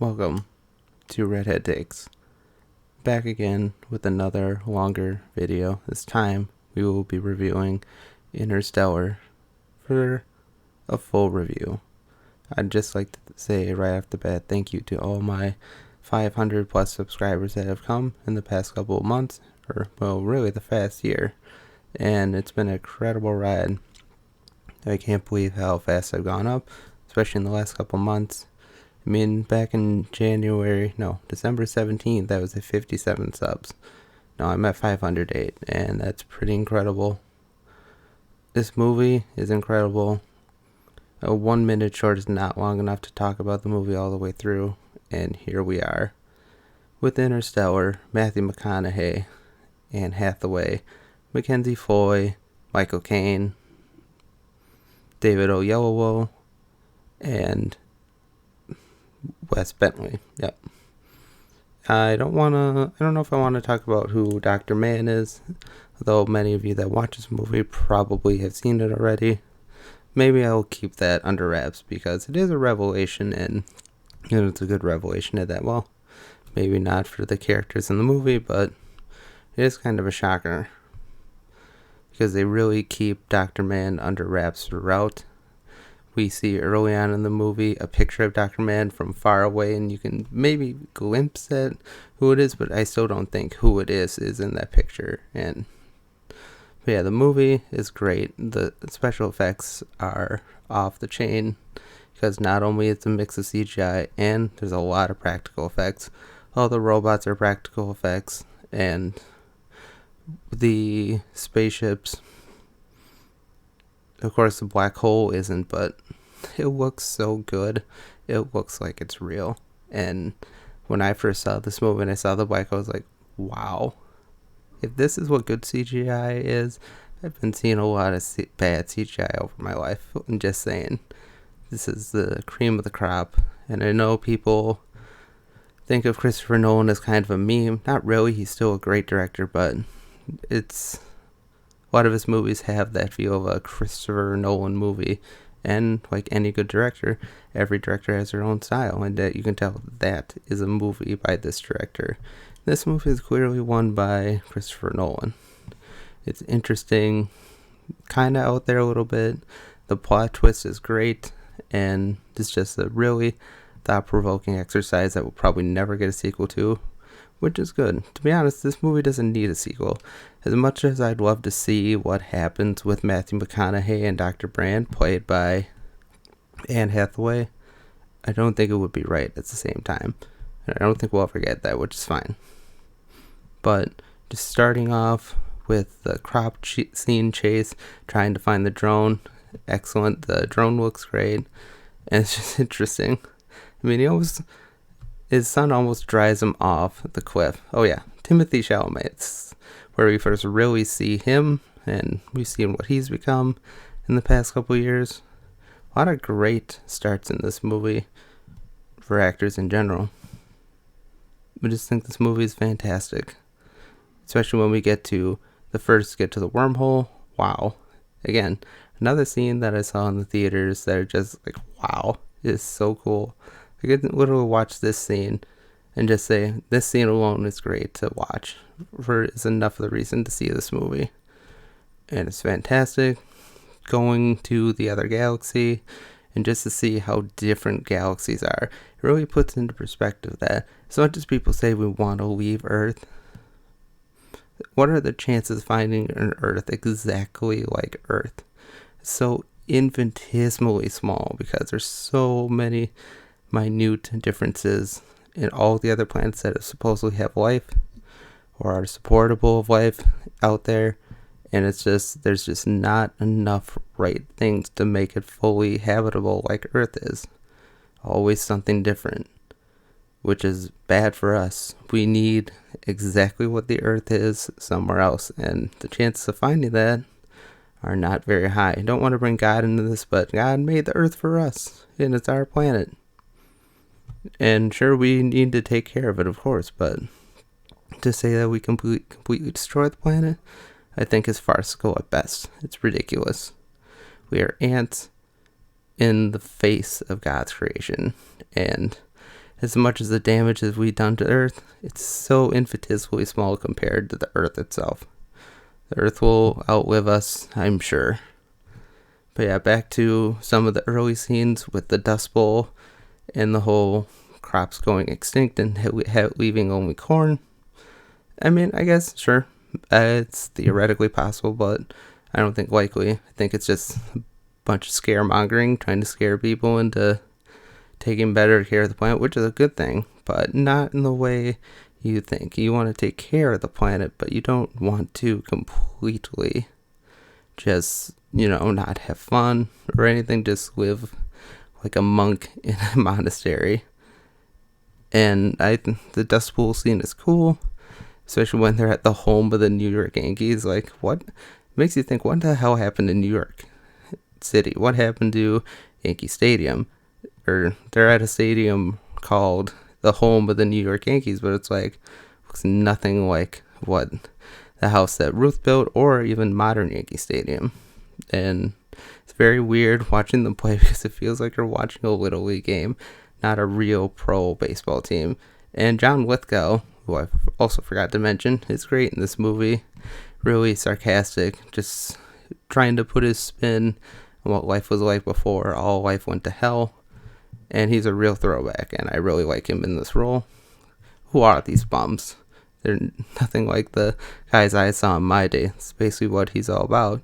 Welcome to Redhead Takes. Back again with another longer video. This time we will be reviewing Interstellar for a full review. I'd just like to say right off the bat, thank you to all my 500 plus subscribers that have come in the past couple of months, or well, really the past year. And it's been an incredible ride. I can't believe how fast I've gone up, especially in the last couple months. I mean, back in December 17th, I was at 57 subs. Now I'm at 508, and that's pretty incredible. This movie is incredible. A 1 minute short is not long enough to talk about the movie all the way through, and here we are. With Interstellar, Matthew McConaughey, Anne Hathaway, Mackenzie Foy, Michael Caine, David Oyelowo, and Wes Bentley. Yep. I don't know if I want to talk about who Dr. Mann is, though many of you that watch this movie probably have seen it already. Maybe I'll keep that under wraps because it is a revelation, and it's a good revelation at that. Well, maybe not for the characters in the movie, but it is kind of a shocker because they really keep Dr. Mann under wraps throughout. We see early on in the movie a picture of Dr. Mann from far away, and you can maybe glimpse at who it is, but I still don't think who it is in that picture. But yeah, the movie is great. The special effects are off the chain because not only it's a mix of CGI and there's a lot of practical effects. All the robots are practical effects, and the spaceships, of course the black hole isn't, but it looks so good. It looks like it's real. And when I first saw this movie and I saw the black hole, I was like, wow. If this is what good CGI is, I've been seeing a lot of bad CGI over my life. I'm just saying, this is the cream of the crop. And I know people think of Christopher Nolan as kind of a meme. Not really, he's still a great director, but a lot of his movies have that feel of a Christopher Nolan movie. And like any good director, every director has their own style, and that you can tell that is a movie by this director. This movie is clearly one by Christopher Nolan. It's interesting, kind of out there a little bit. The plot twist is great, and it's just a really thought-provoking exercise that we'll probably never get a sequel to, which is good. To be honest, this movie doesn't need a sequel. As much as I'd love to see what happens with Matthew McConaughey and Dr. Brand, played by Anne Hathaway, I don't think it would be right at the same time. And I don't think we'll ever get that, which is fine. But just starting off with the crop scene chase, trying to find the drone, excellent. The drone looks great, and it's just interesting. I mean, his son almost drives him off the cliff. Oh yeah, Timothy Chalamet. It's where we first really see him, and we've seen what he's become in the past couple years. A lot of great starts in this movie for actors in general. I just think this movie is fantastic, especially when we get to the wormhole. Wow. Again, another scene that I saw in the theaters that are just like, wow, it's so cool. I could literally watch this scene and just say, this scene alone is great to watch. It's enough of the reason to see this movie. And it's fantastic. Going to the other galaxy and just to see how different galaxies are. It really puts into perspective that as much as people say we want to leave Earth, what are the chances of finding an Earth exactly like Earth? It's so infinitesimally small because there's so many minute differences in all the other planets that supposedly have life or are supportable of life out there, and there's just not enough right things to make it fully habitable like Earth is. Always something different, which is bad for us. We need exactly what the Earth is somewhere else, and the chances of finding that are not very high. I don't want to bring God into this, but God made the Earth for us, and it's our planet. And sure, we need to take care of it, of course, but to say that we completely destroy the planet, I think is farcical at best. It's ridiculous. We are ants in the face of God's creation, and as much as the damage that we've done to Earth, it's so infinitesimally small compared to the Earth itself. The Earth will outlive us, I'm sure. But yeah, back to some of the early scenes with the Dust Bowl and the whole crops going extinct and leaving only corn. I mean, I guess, sure, it's theoretically possible, but I don't think likely. I think it's just a bunch of scaremongering, trying to scare people into taking better care of the planet, which is a good thing, but not in the way you think. You want to take care of the planet, but you don't want to completely just, not have fun or anything, just live like a monk in a monastery. And the Dust Bowl scene is cool, especially when they're at the home of the New York Yankees. Like, what makes you think, what the hell happened in New York City? What happened to Yankee Stadium? Or they're at a stadium called the home of the New York Yankees, but it's like, looks nothing like what the house that Ruth built or even modern Yankee Stadium. And it's very weird watching them play because it feels like you're watching a Little League game, not a real pro baseball team. And John Lithgow, who I also forgot to mention, is great in this movie. Really sarcastic, just trying to put his spin on what life was like before all life went to hell. And he's a real throwback, and I really like him in this role. Who are these bums? They're nothing like the guys I saw in my day. It's basically what he's all about.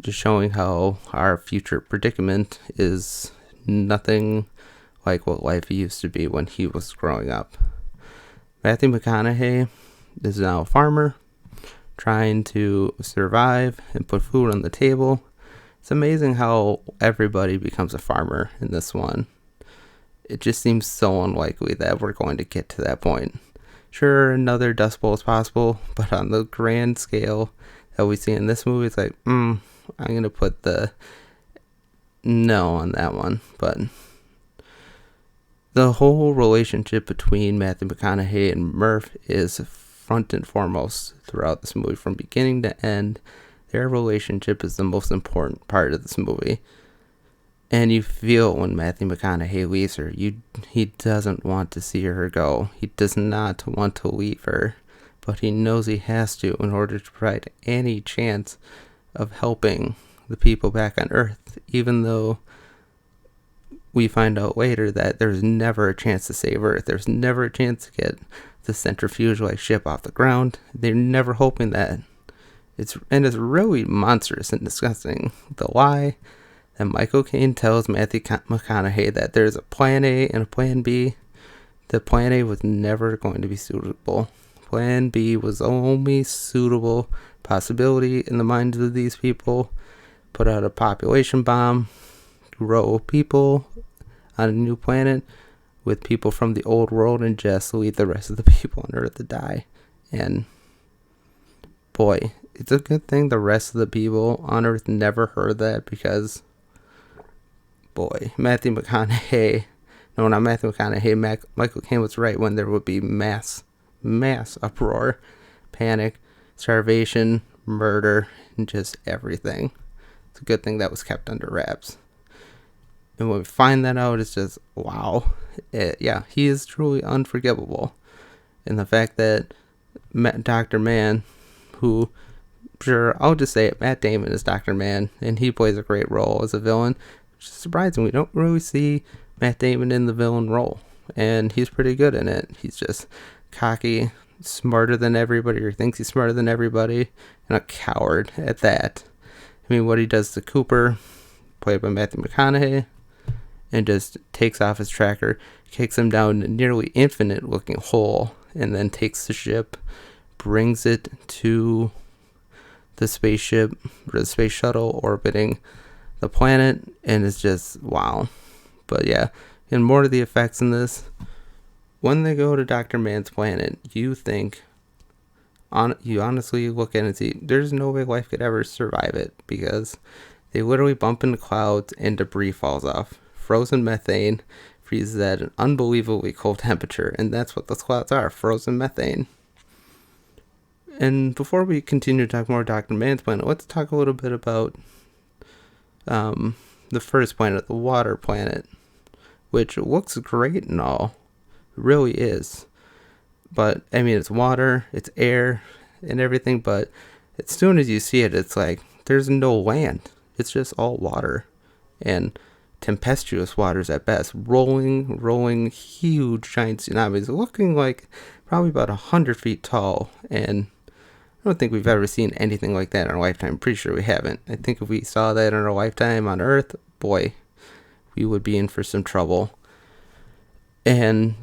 Just showing how our future predicament is nothing like what life used to be when he was growing up. Matthew McConaughey is now a farmer, trying to survive and put food on the table. It's amazing how everybody becomes a farmer in this one. It just seems so unlikely that we're going to get to that point. Sure, another Dust Bowl is possible, but on the grand scale that we see in this movie, it's like, I'm going to put the no on that one. But the whole relationship between Matthew McConaughey and Murph is front and foremost throughout this movie. From beginning to end, their relationship is the most important part of this movie. And you feel when Matthew McConaughey leaves her, he doesn't want to see her go. He does not want to leave her, but he knows he has to in order to provide any chance of helping the people back on Earth, even though we find out later that there's never a chance to save Earth. There's never a chance to get the centrifuge-like ship off the ground. They're never hoping that. It's really monstrous and disgusting. The lie that Michael Caine tells Matthew McConaughey that there's a plan A and a plan B. The plan A was never going to be suitable. Plan B was only suitable possibility in the minds of these people. Put out a population bomb, grow people on a new planet with people from the old world, and just leave the rest of the people on Earth to die. And boy, it's a good thing the rest of the people on Earth never heard that, because boy, Michael Caine was right when there would be mass uproar, panic, starvation, murder, and just everything. It's a good thing that was kept under wraps. And when we find that out, it's just, wow. He is truly unforgivable. And the fact that Dr. Mann, who, sure, I'll just say it, Matt Damon is Dr. Mann, and he plays a great role as a villain. Which is surprising. We don't really see Matt Damon in the villain role, and he's pretty good in it. He's just cocky, smarter than everybody, or thinks he's smarter than everybody, and a coward at that. I mean, what he does to Cooper, played by Matthew McConaughey, and just takes off his tracker, kicks him down a nearly infinite looking hole, and then takes the ship, brings it to the spaceship, or the space shuttle orbiting the planet, and it's just wow. But yeah, and more to the effects in this. When they go to Dr. Mann's planet, you honestly look at it and see there's no way life could ever survive it, because they literally bump into clouds and debris falls off. Frozen methane freezes at an unbelievably cold temperature, and that's what those clouds are, frozen methane. And before we continue to talk more Dr. Mann's planet, let's talk a little bit about the first planet, the water planet, which looks great and all. really is. But I mean, it's water, it's air, and everything. But as soon as you see it, it's like there's no land. It's just all water, and tempestuous waters at best. Rolling, huge, giant tsunamis, looking like probably about 100 feet tall. And I don't think we've ever seen anything like that in our lifetime. I'm pretty sure we haven't. I think if we saw that in our lifetime on Earth, boy, we would be in for some trouble. And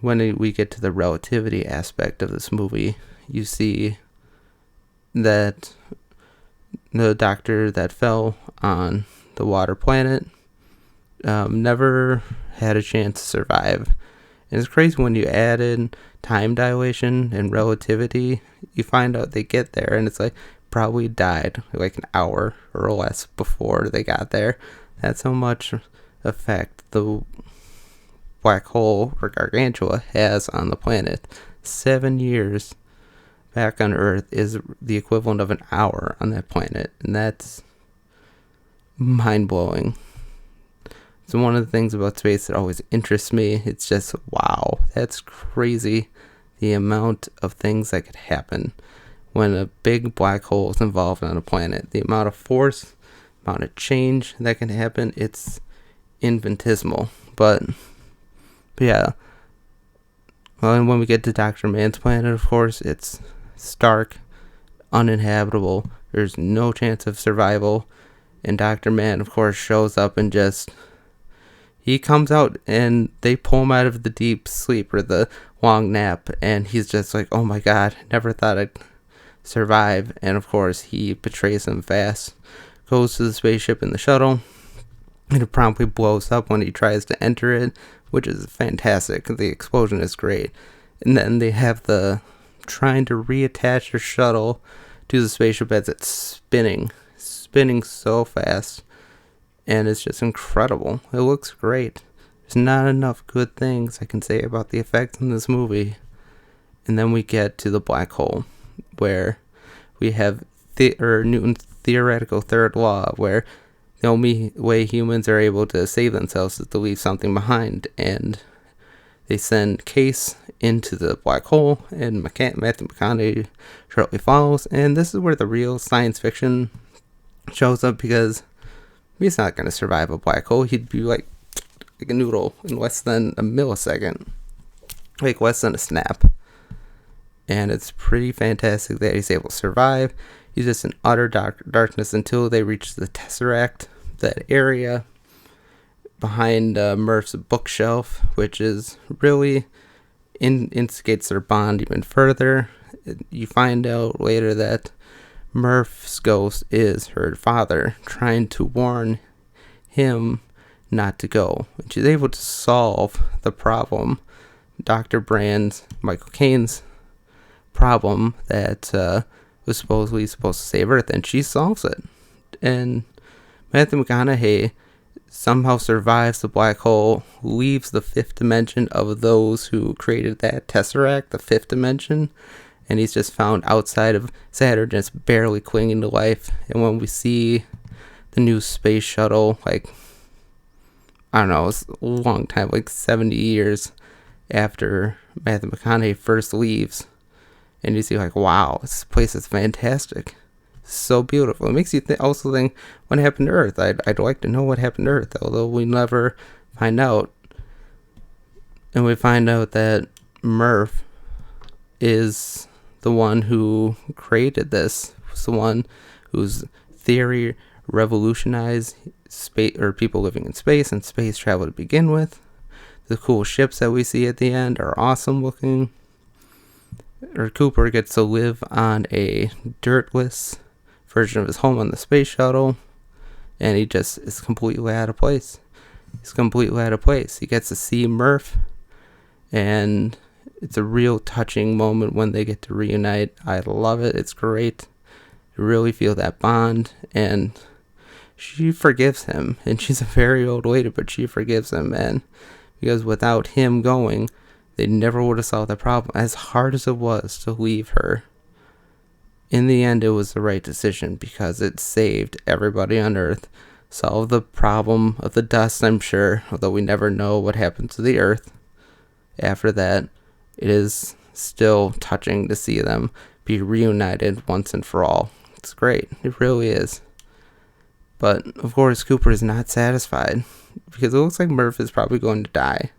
when we get to the relativity aspect of this movie, you see that the doctor that fell on the water planet never had a chance to survive. And it's crazy when you add in time dilation and relativity, you find out they get there and it's like probably died like an hour or less before they got there. That's how much effect the black hole or gargantua has on the planet. 7 years back on Earth is the equivalent of an hour on that planet, and that's mind-blowing. So one of the things about space that always interests me, it's just, wow, that's crazy, the amount of things that could happen when a big black hole is involved on a planet. The amount of force, amount of change that can happen, it's infinitesimal. But yeah, well, and when we get to Dr. Man's planet, of course, it's stark, uninhabitable. There's no chance of survival. And Dr. Man, of course, shows up and he comes out and they pull him out of the deep sleep or the long nap. And he's just like, oh my God, never thought I'd survive. And of course, he betrays him fast, goes to the spaceship in the shuttle, and it promptly blows up when he tries to enter it, which is fantastic. The explosion is great. And then they have the trying to reattach the shuttle to the spaceship as it's spinning so fast. And it's just incredible. It looks great. There's not enough good things I can say about the effects in this movie. And then we get to the black hole, where we have Newton's theoretical third law, where the only way humans are able to save themselves is to leave something behind. And they send Case into the black hole, and Matthew McConaughey shortly follows. And this is where the real science fiction shows up, because he's not going to survive a black hole. He'd be like a noodle in less than a millisecond, like less than a snap. And it's pretty fantastic that he's able to survive. He's just in utter darkness until they reach the Tesseract, that area behind Murph's bookshelf, which is really instigates their bond even further. You find out later that Murph's ghost is her father, trying to warn him not to go. And she's able to solve the problem, Dr. Brand's, Michael Caine's problem that was supposed to save Earth, and she solves it. And Matthew McConaughey somehow survives the black hole, leaves the fifth dimension of those who created that Tesseract, the fifth dimension, and he's just found outside of Saturn, just barely clinging to life. And when we see the new space shuttle, like, I don't know, it's a long time, like 70 years after Matthew McConaughey first leaves, and you see like, wow, this place is fantastic. It's so beautiful. It makes you also think, what happened to Earth? I'd like to know what happened to Earth, although we never find out. And we find out that Murph is the one who created this. Was the one whose theory revolutionized space, or people living in space and space travel to begin with. The cool ships that we see at the end are awesome looking. Or Cooper gets to live on a dirtless version of his home on the space shuttle, and he just is completely out of place. He's completely out of place. He gets to see Murph, and it's a real touching moment when they get to reunite. I love it. It's great. You really feel that bond, and she forgives him, and she's a very old lady, but she forgives him, and because without him going, they never would have solved the problem. As hard as it was to leave her, in the end, it was the right decision, because it saved everybody on Earth, solved the problem of the dust, I'm sure, although we never know what happened to the Earth. after that, it is still touching to see them be reunited once and for all. It's great. It really is. But, of course, Cooper is not satisfied because it looks like Murph is probably going to die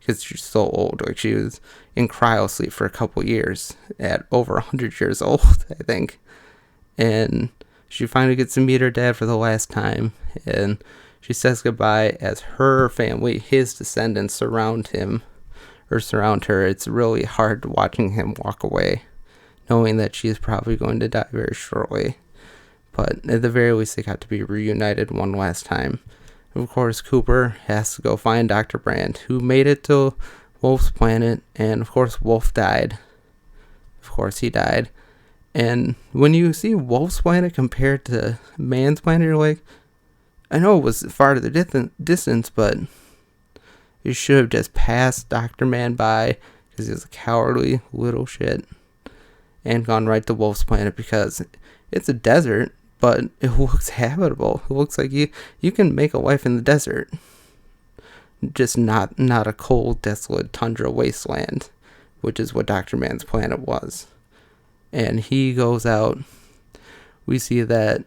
because she's so old. Like, she was in cryo sleep for a couple years at over 100 years old, I think. And she finally gets to meet her dad for the last time. And she says goodbye as her family, his descendants, surround him or surround her. It's really hard watching him walk away, knowing that she is probably going to die very shortly. But at the very least, they got to be reunited one last time. Of course, Cooper has to go find Dr. Brand, who made it to Wolf's planet, and of course, Wolf died. Of course, he died. And when you see Wolf's planet compared to Man's planet, you're like, I know it was far to the distance, but you should have just passed Dr. Man by because he was a cowardly little shit and gone right to Wolf's planet because it's a desert, but it looks habitable. It looks like you can make a life in the desert. Just not a cold, desolate tundra wasteland, which is what Dr. Man's planet was. And he goes out. We see that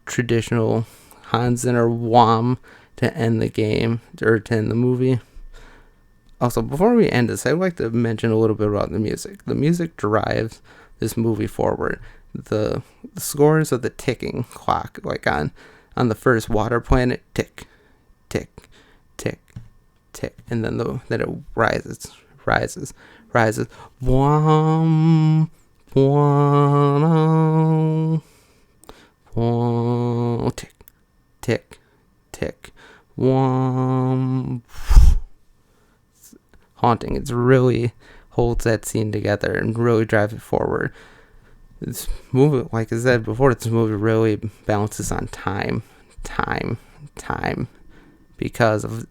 traditional Hans Zimmer wham to end the game, or to end the movie. Also, before we end this, I'd like to mention a little bit about the music. The music drives this movie forward. The scores of the ticking clock, like on the first water planet, tick, tick, tick, tick, and then it rises, wham, wham, wham, tick, tick, tick, wham. It's haunting. It's really holds that scene together and really drives it forward. This movie, like I said before, this movie really balances on time, because of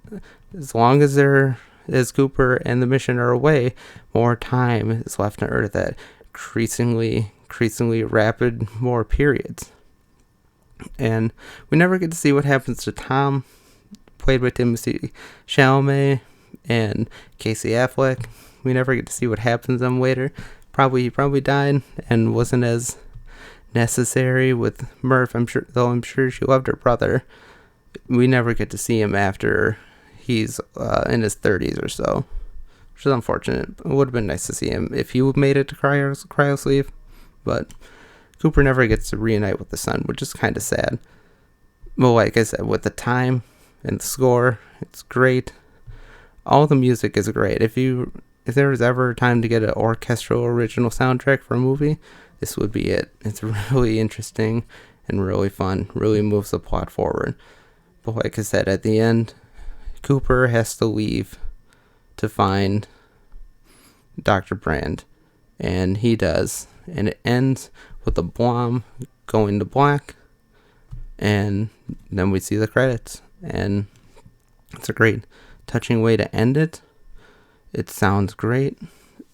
as long as Cooper and the mission are away, more time is left on Earth at increasingly rapid more periods. And we never get to see what happens to Tom, played by Timothée Chalamet and Casey Affleck. We never get to see what happens to them later. He probably died and wasn't as necessary with Murph. I'm sure she loved her brother. We never get to see him after he's in his 30s or so, which is unfortunate. It would have been nice to see him if he made it to cryo sleep, but Cooper never gets to reunite with the son, which is kind of sad. Well, like I said, with the time and the score, it's great. All the music is great. If there was ever time to get an orchestral original soundtrack for a movie, this would be it. It's really interesting and really fun. Really moves the plot forward. But like I said, at the end, Cooper has to leave to find Dr. Brand. And he does. And it ends with a bomb going to black. And then we see the credits. And it's a great, touching way to end it. It sounds great.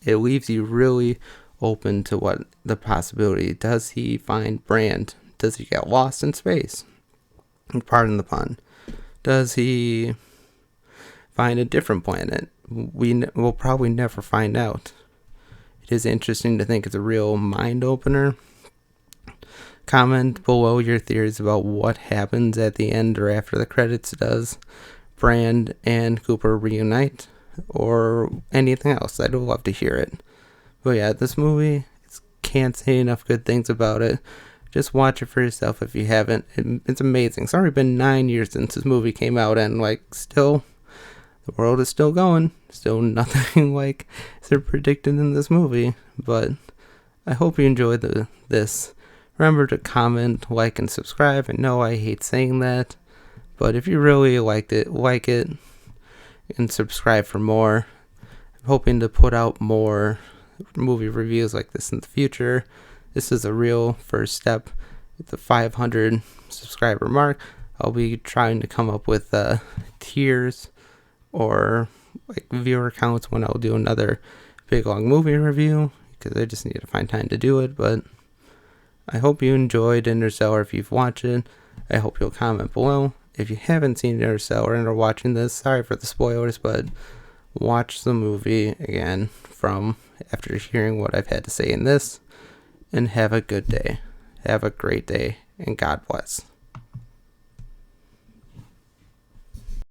It leaves you really open to what the possibility. Does he find Brand? Does he get lost in space? Pardon the pun. Does he find a different planet? We'll probably never find out. It is interesting to think it's a real mind opener. Comment below your theories about what happens at the end or after the credits. Does Brand and Cooper reunite? Or anything else? I'd love to hear it. But yeah, this movie, can't say enough good things about it. Just watch it for yourself if you haven't. It's amazing. It's already been 9 years since this movie came out, and still, the world is still going. Still nothing like they're predicted in this movie. But I hope you enjoyed this. Remember to comment, like, and subscribe. I know I hate saying that, but if you really liked it, like it. And subscribe for more. I'm hoping to put out more movie reviews like this in the future. This is a real first step at the 500 subscriber mark. I'll be trying to come up with tiers or viewer counts when I'll do another big long movie review, because I just need to find time to do it. But I hope you enjoyed Interstellar. If you've watched it, I hope you'll comment below. If you haven't seen Interstellar and are watching this, sorry for the spoilers, but watch the movie again from after hearing what I've had to say in this, and have a good day. Have a great day, and God bless.